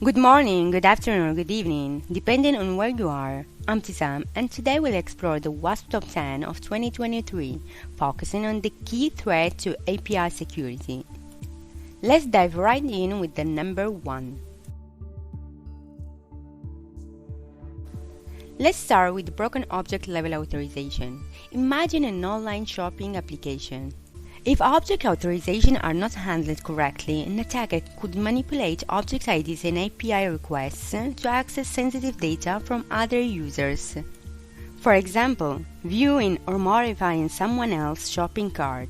Good morning, good afternoon, or good evening, depending on where you are. I'm Tisam, and today we'll explore the WASP Top 10 of 2023, focusing on the key threat to API security. Let's dive right in with the number 1. Let's start with broken object level authorization. Imagine an online shopping application. If object authorizations are not handled correctly, an attacker could manipulate object IDs and API requests to access sensitive data from other users. For example, viewing or modifying someone else's shopping cart.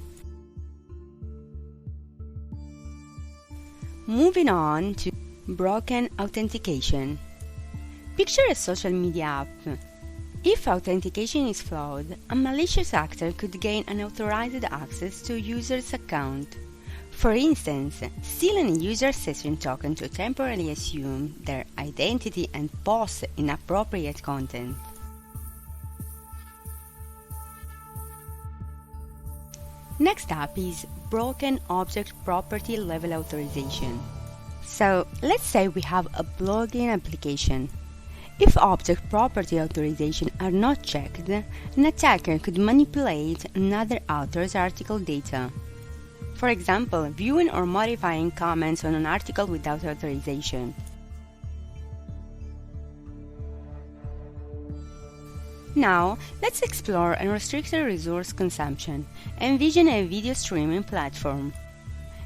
Moving on to broken authentication. Picture a social media app. If authentication is flawed, a malicious actor could gain unauthorized access to a user's account. For instance, stealing a user session token to temporarily assume their identity and post inappropriate content. Next up is broken object property level authorization. So, let's say we have a blogging application. If object property authorizations are not checked, an attacker could manipulate another author's article data. For example, viewing or modifying comments on an article without authorization. Now, let's explore unrestricted resource consumption. Envision a video streaming platform.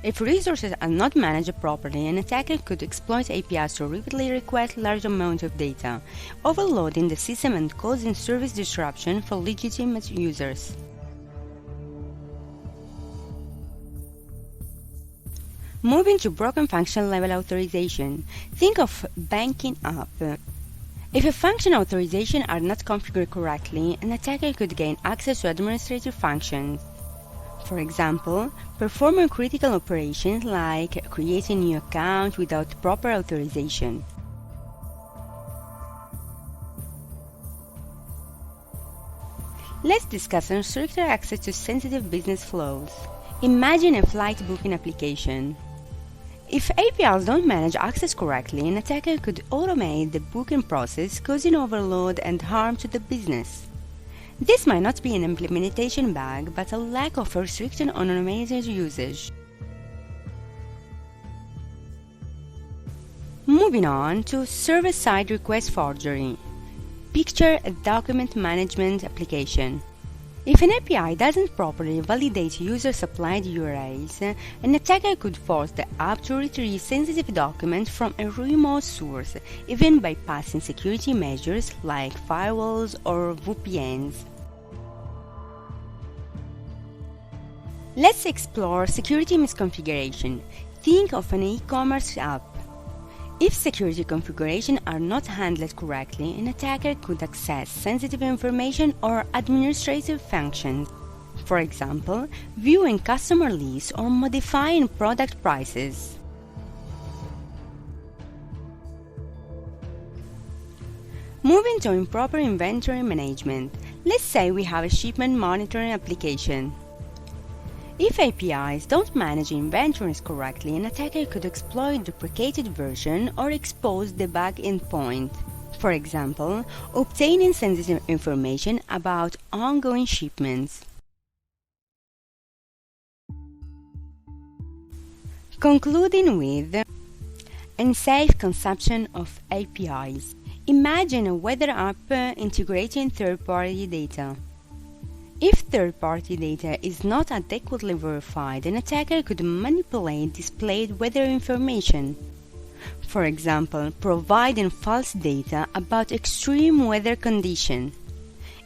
If resources are not managed properly, an attacker could exploit APIs to repeatedly request large amounts of data, overloading the system and causing service disruption for legitimate users. Moving to broken function level authorization, think of banking app. If a function authorizations are not configured correctly, an attacker could gain access to administrative functions. For example, performing critical operations like creating a new account without proper authorization. Let's discuss unrestricted access to sensitive business flows. Imagine a flight booking application. If APIs don't manage access correctly, an attacker could automate the booking process, causing overload and harm to the business. This might not be an implementation bug, but a lack of restriction on automated usage. Moving on to server-side request forgery. Picture a document management application. If an API doesn't properly validate user-supplied URIs, an attacker could force the app to retrieve sensitive documents from a remote source, even bypassing security measures like firewalls or VPNs. Let's explore security misconfiguration. Think of an e-commerce app. If security configurations are not handled correctly, an attacker could access sensitive information or administrative functions. For example, viewing customer lists or modifying product prices. Moving to improper inventory management, let's say we have a shipment monitoring application. If APIs don't manage inventories correctly, an attacker could exploit a deprecated version or expose the bug endpoint. For example, obtaining sensitive information about ongoing shipments. Concluding with unsafe consumption of APIs. Imagine a weather app integrating third-party data. If third-party data is not adequately verified, an attacker could manipulate displayed weather information. For example, providing false data about extreme weather conditions.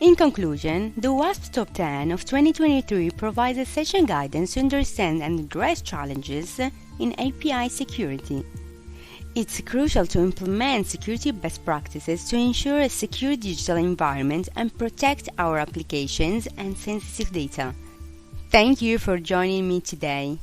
In conclusion, the WASP Top 10 of 2023 provides a session guidance to understand and address challenges in API security. It's crucial to implement security best practices to ensure a secure digital environment and protect our applications and sensitive data. Thank you for joining me today.